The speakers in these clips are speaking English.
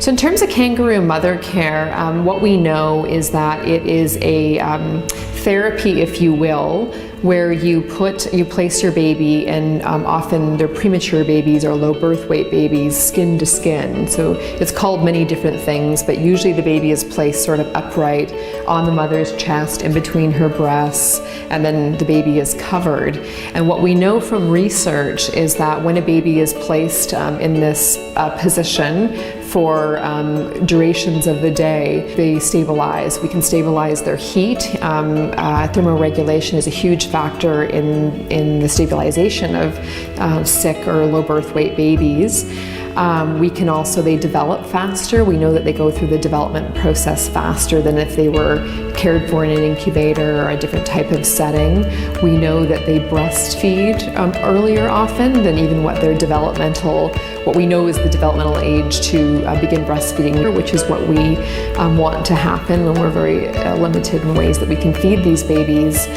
So in terms of Kangaroo Mother Care, what we know is that it is a therapy, if you will, where you place your baby, and often they're premature babies or low birth weight babies, skin to skin. So it's called many different things, but usually the baby is placed sort of upright on the mother's chest in between her breasts, and then the baby is covered. And what we know from research is that when a baby is placed in this position for durations of the day, they stabilize. We can stabilize their heat. Thermoregulation is a huge factor in the stabilization of sick or low birth weight babies. They develop faster. We know that they go through the development process faster than if they were cared for in an incubator or a different type of setting. We know that they breastfeed earlier often than even what we know is the developmental age to begin breastfeeding, which is what we want to happen when we're very limited in ways that we can feed these babies.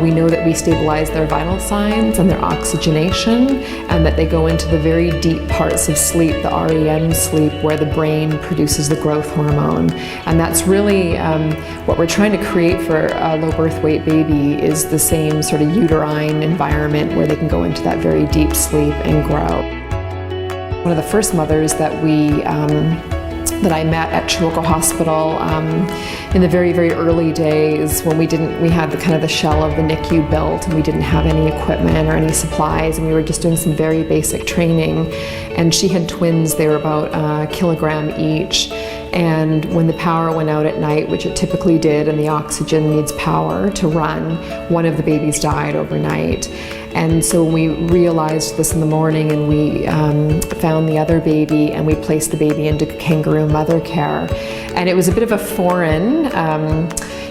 We know that we stabilize their vital signs and their oxygenation, and that they go into the very deep parts of sleep, the REM sleep, where the brain produces the growth hormone. And that's really what we're trying to create for a low birth weight baby, is the same sort of uterine environment where they can go into that very deep sleep and grow. One of the first mothers that I met at Chilco Hospital in the very, very early days, when we had the shell of the NICU built, and we didn't have any equipment or any supplies, and we were just doing some very basic training. And she had twins. They were about a kilogram each. And when the power went out at night, which it typically did, and the oxygen needs power to run, one of the babies died overnight. And so we realized this in the morning, and we found the other baby, and we placed the baby into Kangaroo Mother Care. And it was a bit of a foreign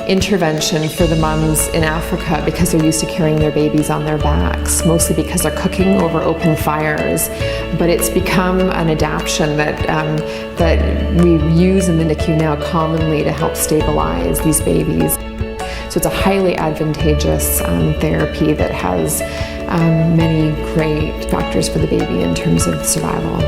intervention for the mums in Africa, because they're used to carrying their babies on their backs, mostly because they're cooking over open fires. But it's become an adaptation that we use in the NICU now commonly to help stabilize these babies. So it's a highly advantageous therapy that has many great factors for the baby in terms of survival.